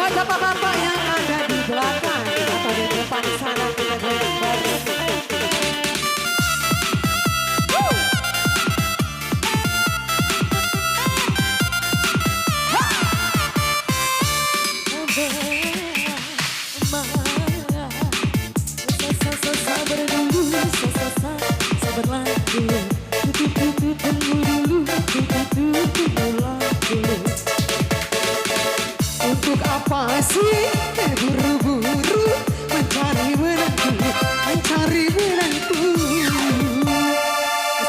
Buat bapak-bapak yang ada di belakang atau di depan sana kita goyang bareng. Untuk apa sih buru-buru mencari menantu,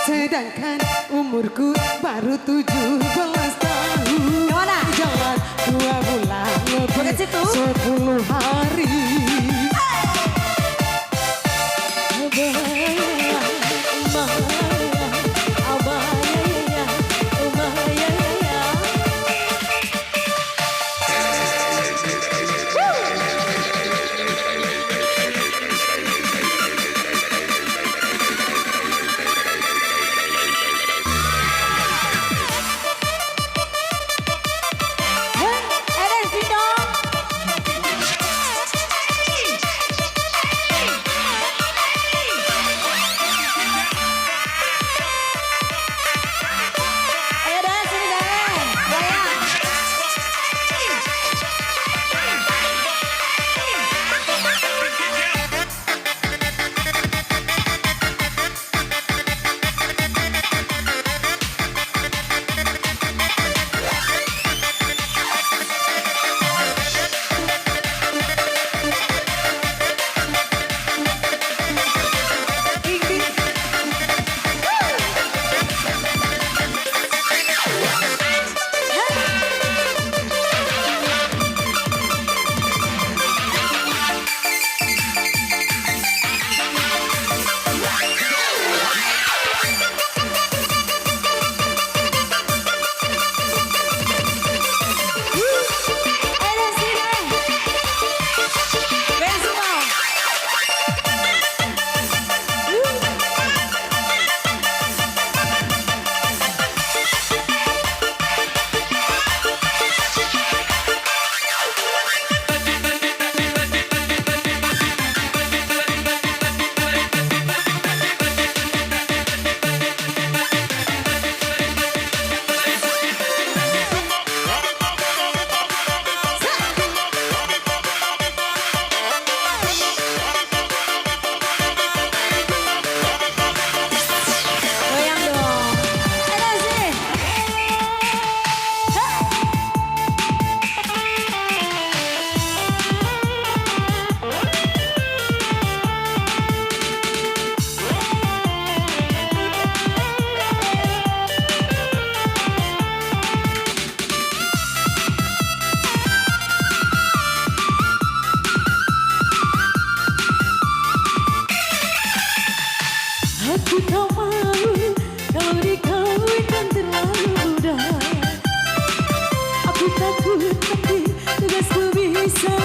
sedangkan umurku baru 17 tahun. Jalan 2 bulan lebih 10 hari. Aku tak malu kalau dikawinkan terlalu muda. Aku takut tapi tugasku bisa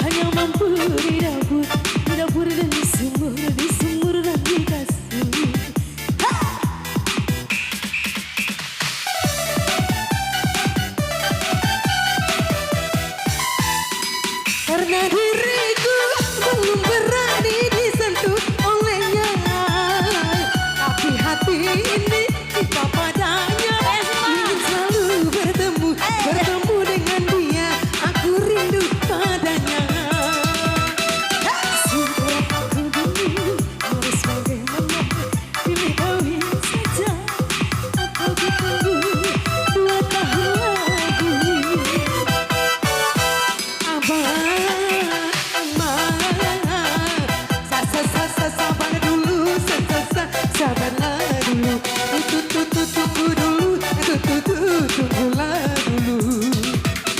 hanya mampu di dapur dan di sumur dan di kasur. Karena diriku belum berani disentuh olehnya, tapi hati ini cinta padanya. Ingin selalu bertemu dengan dia, aku rindu padanya. Sudah aku dulu harus bagaimana, pilih kawin saja atau ditunggu 2 tahun lagi. Sabarlah dulu, tunggulah dulu.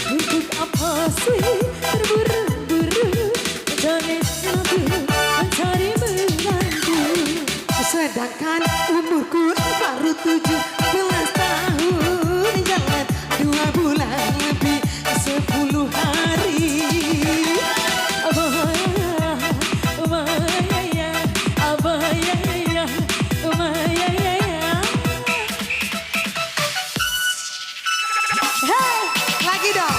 Untuk apa sih terburu-buru mencari menantu, sedangkan umurku baru 17 tahun. Jalan 2 bulan lebih 10 hari. Lagi dong.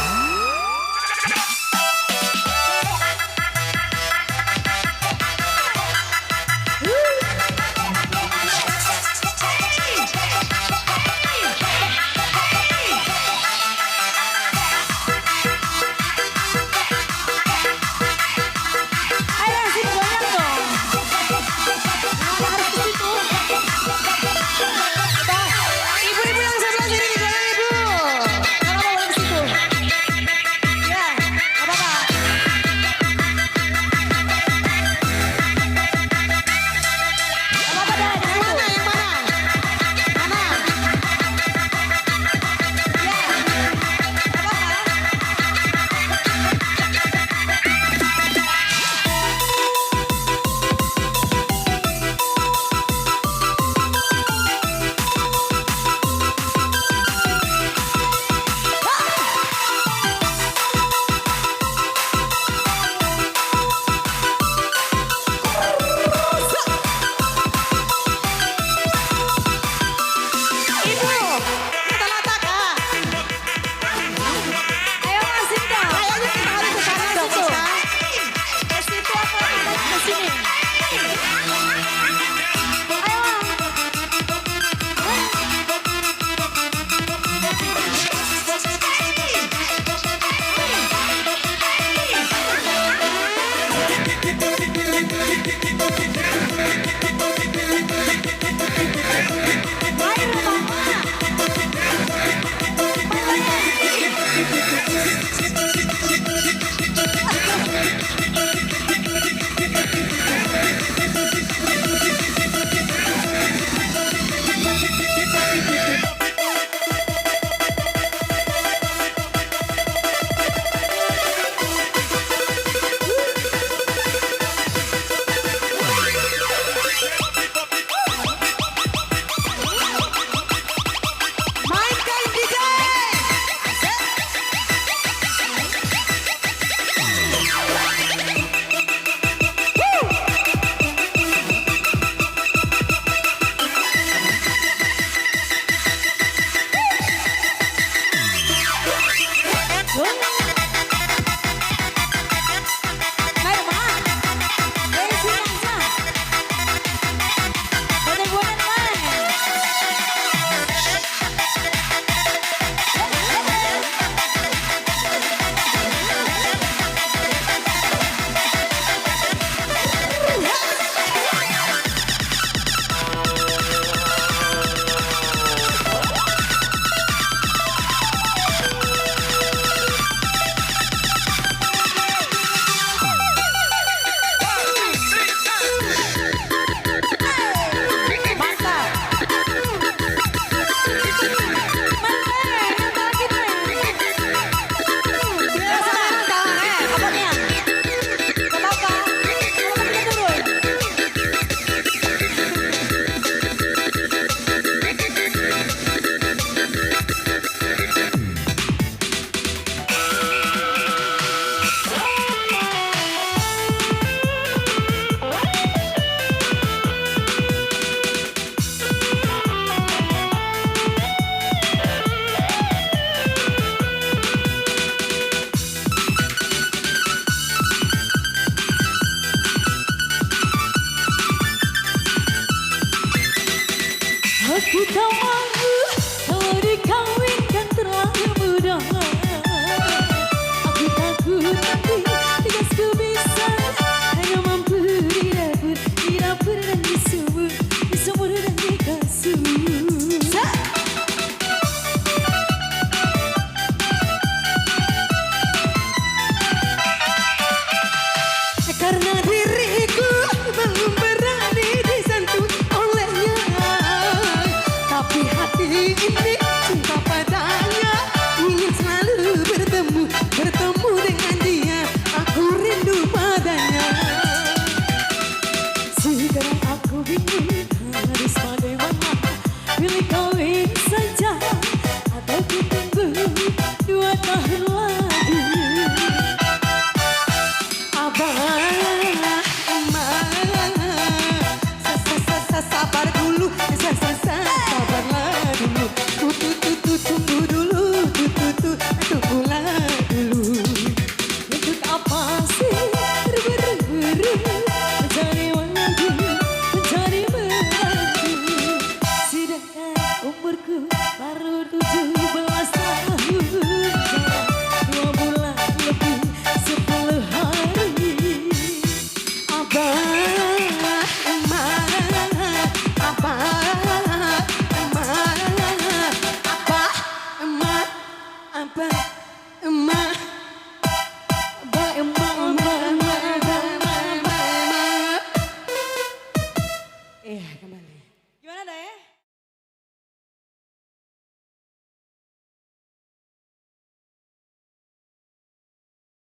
Aku tak mau